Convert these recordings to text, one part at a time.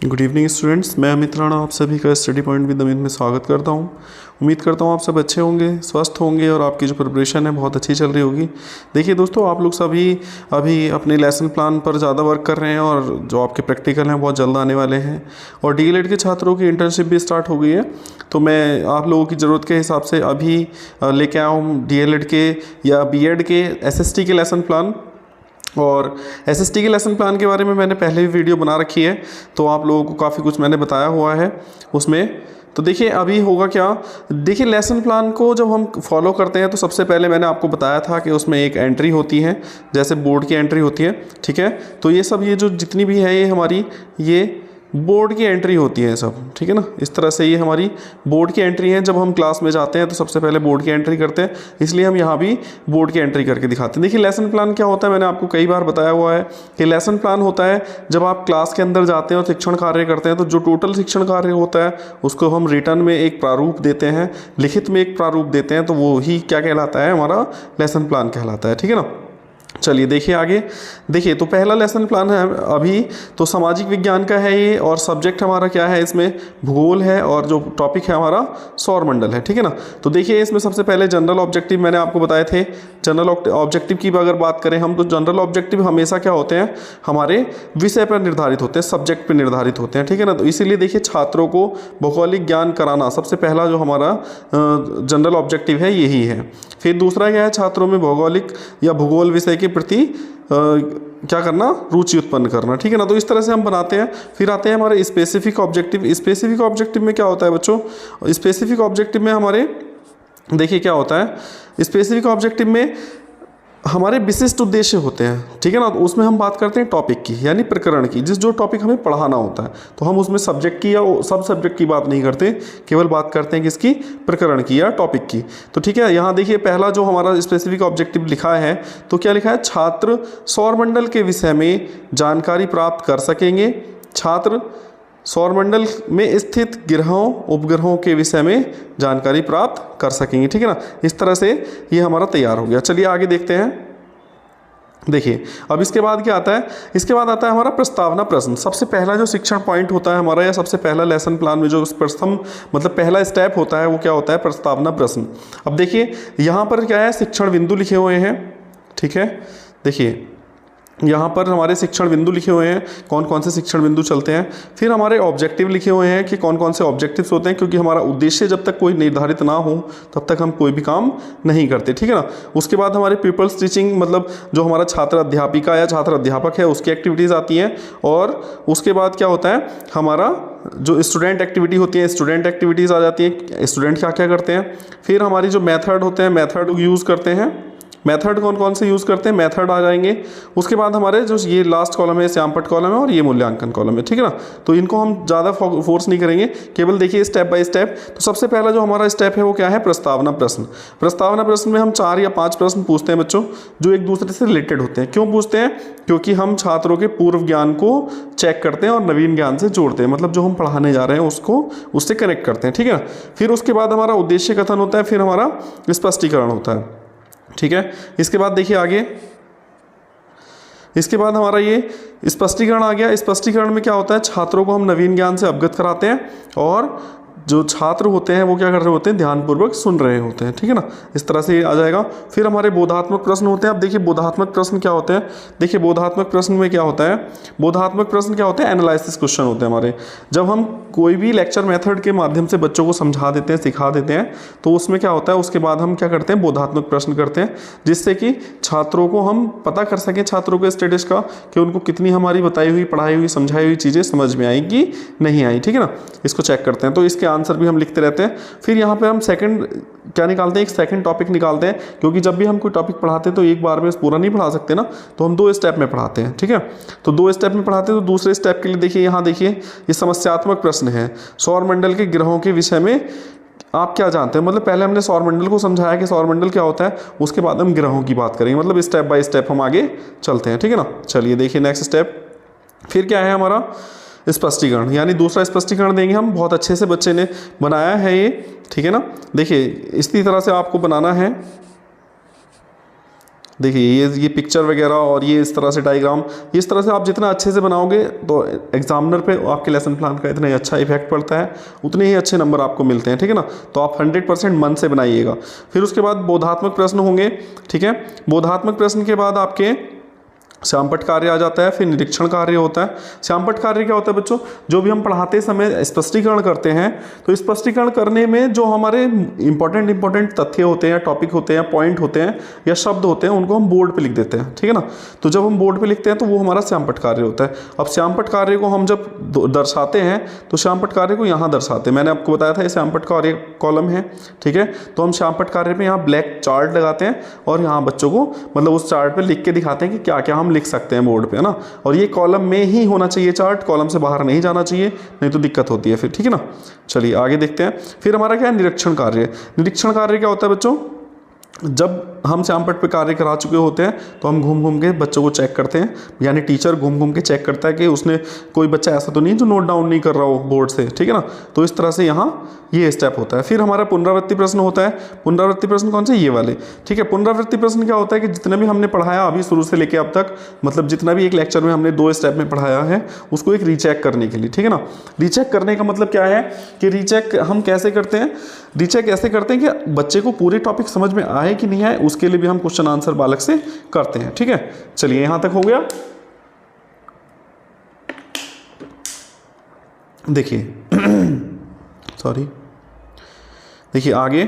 Good evening students, मैं अमित राणा आप सभी का स्टडी पॉइंट विद अमित में स्वागत करता हूं। उम्मीद करता हूं आप सब अच्छे होंगे, स्वस्थ होंगे और आपकी जो प्रिपरेशन है बहुत अच्छी चल रही होगी। देखिए दोस्तों, आप लोग सभी अभी अपने लेसन प्लान पर ज़्यादा वर्क कर रहे हैं और जो आपके प्रैक्टिकल हैं बहुत जल्द आने वाले हैं और डीएलएड के छात्रों की इंटर्नशिप भी स्टार्ट हो गई है। तो मैं आप लोगों की ज़रूरत के हिसाब से अभी लेके आया हूँ डीएलएड के या बीएड के एसएसटी के लेसन प्लान। और एसएसटी के लेसन प्लान के बारे में मैंने पहले भी वीडियो बना रखी है, तो आप लोगों को काफ़ी कुछ मैंने बताया हुआ है उसमें। तो देखिए अभी होगा क्या, देखिए लेसन प्लान को जब हम फॉलो करते हैं तो सबसे पहले मैंने आपको बताया था कि उसमें एक एंट्री होती है, जैसे बोर्ड की एंट्री होती है, ठीक है। तो ये सब ये जो जितनी भी है ये हमारी ये बोर्ड की एंट्री होती है सब, ठीक है ना। इस तरह से ये हमारी बोर्ड की एंट्री है। जब हम क्लास में जाते हैं तो सबसे पहले बोर्ड की एंट्री करते हैं, इसलिए हम यहाँ भी बोर्ड की एंट्री करके दिखाते हैं। देखिए लेसन प्लान क्या होता है, मैंने आपको कई बार बताया हुआ है कि लेसन प्लान होता है जब आप क्लास के अंदर जाते हैं और शिक्षण कार्य करते हैं तो जो टोटल शिक्षण कार्य होता है उसको हम रिटर्न में एक प्रारूप देते हैं, लिखित में एक प्रारूप देते हैं, तो वो ही क्या कहलाता है, हमारा लेसन प्लान कहलाता है, ठीक है ना। चलिए देखिए आगे। देखिए तो पहला लेसन प्लान है अभी तो सामाजिक विज्ञान का है ये, और सब्जेक्ट हमारा क्या है, इसमें भूगोल है और जो टॉपिक है हमारा सौर मंडल है, ठीक है ना। तो देखिए इसमें सबसे पहले जनरल ऑब्जेक्टिव मैंने आपको बताए थे। जनरल ऑब्जेक्टिव की अगर बात करें हम तो जनरल ऑब्जेक्टिव हमेशा क्या होते हैं, हमारे विषय पर निर्धारित होते हैं, सब्जेक्ट पर निर्धारित होते हैं, ठीक है ना। तो इसीलिए देखिए छात्रों को भौगोलिक ज्ञान कराना सबसे पहला जो हमारा जनरल ऑब्जेक्टिव है यही है। फिर दूसरा क्या है, छात्रों में भौगोलिक या भूगोल विषय के प्रति क्या करना, रुचि उत्पन्न करना, ठीक है ना। तो इस तरह से हम बनाते हैं। फिर आते हैं हमारे स्पेसिफिक ऑब्जेक्टिव। स्पेसिफिक ऑब्जेक्टिव में क्या होता है बच्चों, स्पेसिफिक ऑब्जेक्टिव में हमारे देखिए क्या होता है, स्पेसिफिक ऑब्जेक्टिव में हमारे विशिष्ट उद्देश्य होते हैं, ठीक है ना। तो उसमें हम बात करते हैं टॉपिक की, यानी प्रकरण की, जो टॉपिक हमें पढ़ाना होता है। तो हम उसमें सब्जेक्ट की या सब सब्जेक्ट की बात नहीं करते, केवल बात करते हैं किसकी, प्रकरण की या टॉपिक की। तो ठीक है, यहाँ देखिए पहला जो हमारा स्पेसिफिक ऑब्जेक्टिव लिखा है तो क्या लिखा है, छात्र सौरमंडल के विषय में जानकारी प्राप्त कर सकेंगे। छात्र सौरमंडल में स्थित ग्रहों उपग्रहों के विषय में जानकारी प्राप्त कर सकेंगे, ठीक है ना। इस तरह से ये हमारा तैयार हो गया। चलिए आगे देखते हैं। देखिए अब इसके बाद क्या आता है, इसके बाद आता है हमारा प्रस्तावना प्रश्न। सबसे पहला जो शिक्षण पॉइंट होता है हमारा, या सबसे पहला लेसन प्लान में जो प्रथम मतलब पहला स्टेप होता है वो क्या होता है, प्रस्तावना प्रश्न। अब देखिए यहाँ पर क्या है, शिक्षण बिंदु लिखे हुए हैं, ठीक है। देखिए यहाँ पर हमारे शिक्षण बिंदु लिखे हुए हैं, कौन कौन से शिक्षण बिंदु चलते हैं। फिर हमारे ऑब्जेक्टिव लिखे हुए हैं कि कौन कौन से ऑब्जेक्टिव्स होते हैं, क्योंकि हमारा उद्देश्य जब तक कोई निर्धारित ना हो तब तक हम कोई भी काम नहीं करते, ठीक है ना। उसके बाद हमारे पीपल्स टीचिंग, मतलब जो हमारा छात्र अध्यापिका या छात्र अध्यापक है उसकी एक्टिविटीज़ आती हैं। और उसके बाद क्या होता है, हमारा जो स्टूडेंट एक्टिविटी होती है, स्टूडेंट एक्टिविटीज़ आ जाती है, स्टूडेंट क्या क्या करते हैं। फिर हमारी जो मेथड होते हैं, मेथड यूज़ करते हैं, मेथड कौन कौन से यूज़ करते हैं, मेथड आ जाएंगे। उसके बाद हमारे जो ये लास्ट कॉलम है, श्यामपट्ट कॉलम है और ये मूल्यांकन कॉलम है, ठीक है ना। तो इनको हम ज़्यादा फोर्स नहीं करेंगे, केवल देखिए स्टेप बाय स्टेप। तो सबसे पहला जो हमारा स्टेप है वो क्या है, प्रस्तावना प्रश्न। प्रस्तावना प्रश्न में हम 4 या 5 प्रश्न पूछते हैं बच्चों, जो एक दूसरे से रिलेटेड होते हैं। क्यों पूछते हैं, क्योंकि हम छात्रों के पूर्व ज्ञान को चेक करते हैं और नवीन ज्ञान से जोड़ते हैं, मतलब जो हम पढ़ाने जा रहे हैं उसको उससे कनेक्ट करते हैं, ठीक है ना। फिर उसके बाद हमारा उद्देश्य कथन होता है, फिर हमारा स्पष्टीकरण होता है, ठीक है। इसके बाद देखिए आगे, इसके बाद हमारा ये स्पष्टीकरण आ गया। स्पष्टीकरण में क्या होता है, छात्रों को हम नवीन ज्ञान से अवगत कराते हैं और जो छात्र होते हैं वो क्या कर रहे होते हैं, ध्यानपूर्वक सुन रहे होते हैं, ठीक है ना। इस तरह से आ जाएगा। फिर हमारे बोधात्मक प्रश्न होते हैं। अब देखिए बोधात्मक प्रश्न क्या होते हैं, देखिए बोधात्मक प्रश्न में क्या होता है, बोधात्मक प्रश्न क्या होते हैं, एनालिसिस क्वेश्चन होते हैं हमारे। जब हम कोई भी लेक्चर मेथड के माध्यम से बच्चों को समझा देते हैं, सिखा देते हैं, तो उसमें क्या होता है, उसके बाद हम क्या करते हैं, बोधात्मक प्रश्न करते हैं, जिससे कि छात्रों को हम पता कर सकें, छात्रों के स्टेटस का, कि उनको कितनी हमारी बताई हुई, पढ़ाई हुई, समझाई हुई चीज़ें समझ में आई कि नहीं आई, ठीक है ना। इसको चेक करते हैं, तो इसके आंसर भी हम लिखते रहते हैं। फिर यहाँ पे हम सेकंड क्या निकालते हैं, एक सेकंड टॉपिक निकालते हैं, क्योंकि जब भी हम कोई टॉपिक पढ़ाते हैं तो एक बार में पूरा नहीं पढ़ा सकते ना, तो हम 2 स्टेप में पढ़ाते हैं, ठीक है। तो 2 स्टेप में पढ़ाते हैं। तो दूसरे स्टेप के लिए देखिए यहाँ देखिए ये समस्यात्मक प्रश्न है। सौरमंडल के ग्रहों के विषय में आप क्या जानते हैं, मतलब पहले हमने सौरमंडल को समझाया कि सौरमंडल क्या होता है, उसके बाद हम ग्रहों की बात करेंगे, मतलब स्टेप बाय स्टेप हम आगे चलते हैं, ठीक है ना। चलिए देखिए नेक्स्ट स्टेप फिर क्या है हमारा, स्पष्टीकरण, यानी दूसरा स्पष्टीकरण देंगे हम। बहुत अच्छे से बच्चे ने बनाया है ये, ठीक है ना। देखिए इसी तरह से आपको बनाना है। देखिए ये पिक्चर वगैरह और ये इस तरह से डायग्राम, इस तरह से आप जितना अच्छे से बनाओगे तो एग्जामिनर पे आपके लेसन प्लान का इतना ही अच्छा इफेक्ट पड़ता है, उतने ही अच्छे नंबर आपको मिलते हैं, ठीक है ना। तो आप 100% मन से बनाइएगा। फिर उसके बाद बोधात्मक प्रश्न होंगे, ठीक है। बोधात्मक प्रश्न के बाद आपके श्यामपट्ट कार्य आ जाता है, फिर निरीक्षण कार्य होता है। श्यामपट्ट कार्य क्या होता है बच्चों, जो भी हम पढ़ाते समय स्पष्टीकरण करते हैं, तो स्पष्टीकरण करने में जो हमारे इंपॉर्टेंट तथ्य होते हैं, टॉपिक होते हैं, पॉइंट होते हैं या शब्द होते हैं, उनको हम बोर्ड पे लिख देते हैं, ठीक है ना। तो जब हम बोर्ड पे लिखते हैं तो वो हमारा श्यामपट्ट कार्य होता है। अब श्यामपट्ट कार्य को हम जब दर्शाते हैं तो श्यामपट्ट कार्य को यहाँ दर्शाते हैं। मैंने आपको बताया था ये श्यामपट्ट कार्य कॉलम है, ठीक है। तो हम श्यामपट्ट कार्य पे यहाँ ब्लैक चार्ट लगाते हैं और यहाँ बच्चों को मतलब उस चार्ट पे लिख के दिखाते हैं कि क्या क्या हम लिख सकते हैं बोर्ड पे, है ना। और ये कॉलम में ही होना चाहिए चार्ट, कॉलम से बाहर नहीं जाना चाहिए, नहीं तो दिक्कत होती है फिर, ठीक है ना। चलिए आगे देखते हैं। फिर हमारा क्या है, निरीक्षण कार्य। निरीक्षण कार्य क्या होता है बच्चों, जब हम श्यामपट्ट पे कार्य करा चुके होते हैं तो हम घूम घूम के बच्चों को चेक करते हैं, यानी टीचर घूम घूम के चेक करता है कि उसने कोई बच्चा ऐसा तो नहीं जो नोट डाउन नहीं कर रहा हो बोर्ड से, ठीक है ना। तो इस तरह से यहाँ ये स्टेप होता है। फिर हमारा पुनरावृत्ति प्रश्न होता है। पुनरावृत्ति प्रश्न कौन से, ये वाले, ठीक है। पुनरावृत्ति प्रश्न क्या होता है कि जितने भी हमने पढ़ाया अभी शुरू से लेकर अब तक, मतलब जितना भी एक लेक्चर में हमने 2 स्टेप में पढ़ाया है, उसको एक रीचेक करने के लिए, ठीक है ना। रीचेक करने का मतलब क्या है कि रीचेक हम कैसे करते हैं, रीचेक ऐसे करते हैं कि बच्चे को पूरे टॉपिक समझ में आए कि नहीं आए, उसके लिए भी हम क्वेश्चन आंसर बालक से करते हैं, ठीक है। चलिए यहां तक हो गया। देखिए सॉरी, देखिए आगे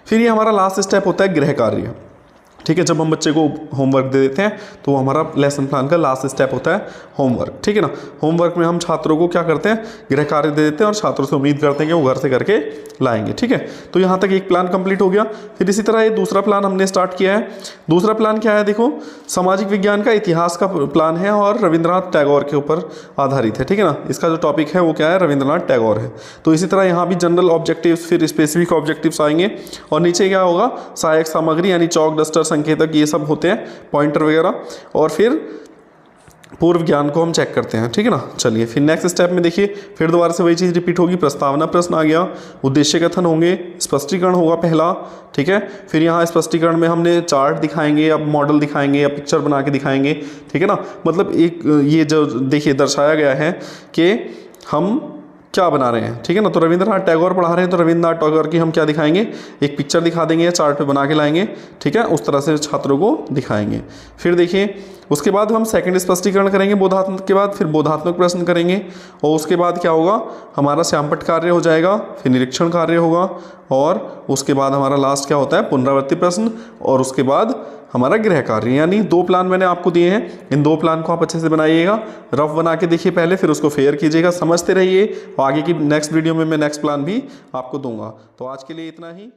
फिर ये हमारा लास्ट स्टेप होता है गृह कार्य, ठीक है। जब हम बच्चे को होमवर्क दे देते हैं तो हमारा लेसन प्लान का लास्ट स्टेप होता है होमवर्क, ठीक है ना। होमवर्क में हम छात्रों को क्या करते हैं, गृह कार्य दे देते हैं और छात्रों से उम्मीद करते हैं कि वो घर से करके लाएंगे, ठीक है। तो यहाँ तक एक प्लान कंप्लीट हो गया। फिर इसी तरह ये दूसरा प्लान हमने स्टार्ट किया है। दूसरा प्लान क्या है, देखो सामाजिक विज्ञान का इतिहास का प्लान है और रविंद्रनाथ टैगोर के ऊपर आधारित है, ठीक है ना। इसका जो टॉपिक है वो क्या है, रविंद्रनाथ टैगोर है। तो इसी तरह यहाँ भी जनरल ऑब्जेक्टिव्स फिर स्पेसिफिक ऑब्जेक्टिव्स आएंगे और नीचे क्या होगा, सहायक सामग्री यानी चौक, डस्टर, संकेतक, ये सब होते हैं, पॉइंटर वगैरह। और फिर पूर्व ज्ञान को हम चेक करते हैं, ठीक है ना। चलिए फिर नेक्स्ट स्टेप में देखिए, फिर दोबारा से वही चीज़ रिपीट होगी। प्रस्तावना प्रश्न आ गया, उद्देश्य कथन होंगे, स्पष्टीकरण होगा पहला, ठीक है। फिर यहाँ स्पष्टीकरण में हमने चार्ट दिखाएंगे या मॉडल दिखाएंगे या पिक्चर बना के दिखाएंगे, ठीक है ना। मतलब एक ये जो देखिए दर्शाया गया है कि हम क्या बना रहे हैं, ठीक है ना। तो रविंद्रनाथ टैगोर पढ़ा रहे हैं तो रविंद्रनाथ टैगोर की हम क्या दिखाएंगे, एक पिक्चर दिखा देंगे या चार्ट पे बना के लाएंगे, ठीक है। उस तरह से छात्रों को दिखाएंगे। फिर देखिए उसके बाद हम सेकंड स्पष्टीकरण करेंगे बोधात्मक के बाद, फिर बोधात्मक प्रश्न करेंगे और उसके बाद क्या होगा, हमारा श्यामपट्ट कार्य हो जाएगा, फिर निरीक्षण कार्य होगा और उसके बाद हमारा लास्ट क्या होता है, पुनरावृत्ति प्रश्न और उसके बाद हमारा गृह कार्य। यानी 2 प्लान मैंने आपको दिए हैं, इन 2 प्लान को आप अच्छे से बनाइएगा, रफ बना के देखिए पहले, फिर उसको फेयर कीजिएगा, समझते रहिए और आगे की नेक्स्ट वीडियो में मैं नेक्स्ट प्लान भी आपको दूंगा। तो आज के लिए इतना ही।